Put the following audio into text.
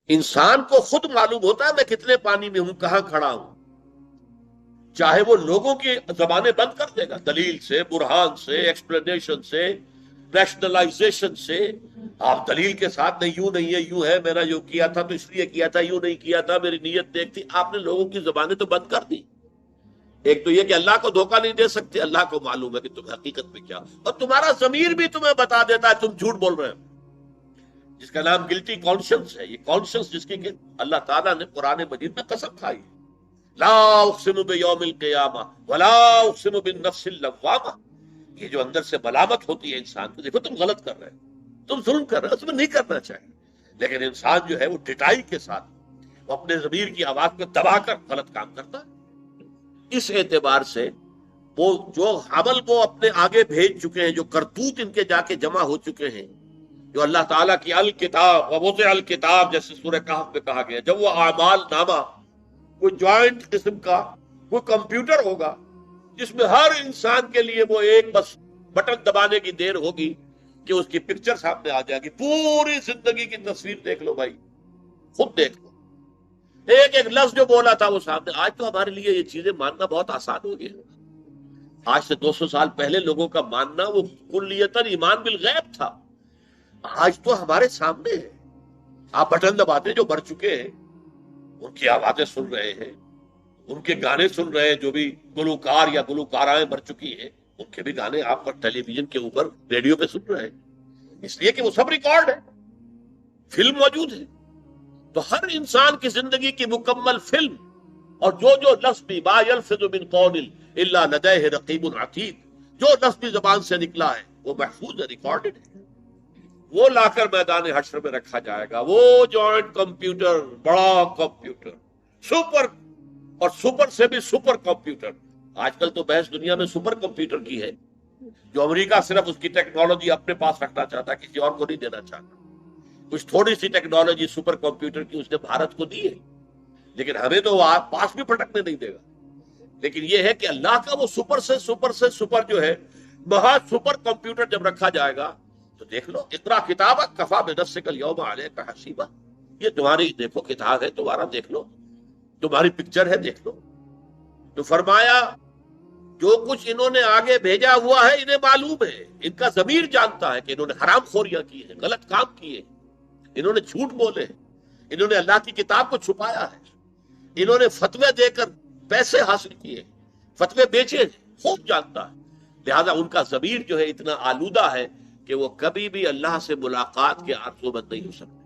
انسان کو خود معلوم ہوتا ہے میں کتنے پانی میں ہوں، کہاں کھڑا ہوں، چاہے وہ لوگوں کی زبانیں بند کر دے گا، دلیل سے، برہان سے، ایکسپلینیشن سے، ریشنلائزیشن سے۔ آپ دلیل کے ساتھ نہیں، یوں نہیں ہے، یوں ہے، میں نے جو کیا تھا تو اس لیے کیا تھا، یوں نہیں کیا تھا، میری نیت دیکھ تھی۔ آپ نے لوگوں کی زبانیں تو بند کر دی۔ ایک تو یہ کہ اللہ کو دھوکہ نہیں دے سکتے، اللہ کو معلوم ہے کہ تم حقیقت میں کیا، اور تمہارا ضمیر بھی تمہیں بتا دیتا ہے تم جھوٹ بول رہے ہو، جس کا نام گلٹی کانشنس ہے۔ یہ کانشنس جس کی کہ اللہ تعالیٰ نے قرآن مجید میں قسم کھائی، لا اقسم بیوم القیامہ ولا اقسم بالنفس اللوامہ۔ یہ جو اندر سے ملامت ہوتی ہے انسان کو، دیکھو تم غلط کر رہے ہو، تم ظلم کر رہے ہو، تمہیں نہیں کرنا چاہیے، لیکن انسان جو ہے وہ ڈٹائی کے ساتھ وہ اپنے ضمیر کی آواز کو دبا کر غلط کام کرتا ہے۔ اس اعتبار سے وہ جو عمل کو اپنے آگے بھیج چکے ہیں، جو کرتوت ان کے جا کے جمع ہو چکے ہیں، جو اللہ تعالیٰ کی الکتاب ووضع الکتاب جیسے سورہ کہف میں کہا گیا، جب وہ اعمال نامہ کوئی جوائنٹ قسم کا کوئی کمپیوٹر ہوگا جس میں ہر انسان کے لیے وہ ایک بس بٹن دبانے کی دیر ہوگی کہ اس کی پکچر سامنے آ جائے گی، پوری زندگی کی تصویر دیکھ لو بھائی، خود دیکھ لو، ایک ایک لفظ جو بولا تھا وہ سامنے۔ آج تو ہمارے لیے یہ چیزیں ماننا بہت آسان ہو گیا۔ آج سے 200 سال پہلے لوگوں کا ماننا وہ کلیتاً ایمان بالغیب تھا، آج تو ہمارے سامنے ہے۔ آپ بٹن دباتے جو مر چکے ہیں ان کی آوازیں سن رہے ہیں، ان کے گانے سن رہے ہیں، جو بھی گلوکار یا گلوکارائیں مر چکی ہیں ان کے بھی گانے آپ پر ٹیلی ویژن کے اوپر ریڈیو پہ سن رہے ہیں، اس لیے کہ وہ سب ریکارڈ ہے، فلم موجود ہے۔ تو ہر انسان کی زندگی کی مکمل فلم، اور جو لفظ بھی ما یلفظ من قول الا لدیہ رقیب عتید، جو لفظ بھی زبان سے نکلا ہے وہ محفوظ ہے، ریکارڈڈ ہے۔ وہ لا کر میدان حشر میں رکھا جائے گا، وہ جوائنٹ کمپیوٹر، بڑا کمپیوٹر، سپر، اور سپر سے بھی سپر کمپیوٹر۔ آج کل تو بحث دنیا میں سپر کمپیوٹر کی ہے، جو امریکہ صرف اس کی ٹیکنالوجی اپنے پاس رکھنا چاہتا، کسی اور کو نہیں دینا چاہتا۔ کچھ تھوڑی سی ٹیکنالوجی سپر کمپیوٹر کی اس نے بھارت کو دی ہے، لیکن ہمیں تو وہ پاس بھی پٹکنے نہیں دے گا۔ لیکن یہ ہے کہ اللہ کا وہ سپر سے سپر جو ہے، مہا سپر کمپیوٹر جب رکھا جائے گا تو دیکھ لو، اقرا کتابک کفی بنفسک اليوم علیک حسیبا، یہ تمہاری دیکھو کتاب ہے، تمہارا دیکھ لو، تمہاری پکچر ہے، دیکھ لو۔ تو فرمایا جو کچھ انہوں نے آگے بھیجا ہوا ہے انہیں معلوم ہے، ان کا ضمیر جانتا ہے کہ انہوں نے حرام خوریاں کی ہیں، غلط کام کیے، انہوں نے جھوٹ بولے، انہوں نے اللہ کی کتاب کو چھپایا ہے، انہوں نے فتوے دے کر پیسے حاصل کیے، فتوے بیچے، خوب جانتا ہے۔ لہذا ان کا ضمیر جو ہے اتنا آلودہ ہے کہ وہ کبھی بھی اللہ سے ملاقات کے آرزو مند نہیں ہو سکتے۔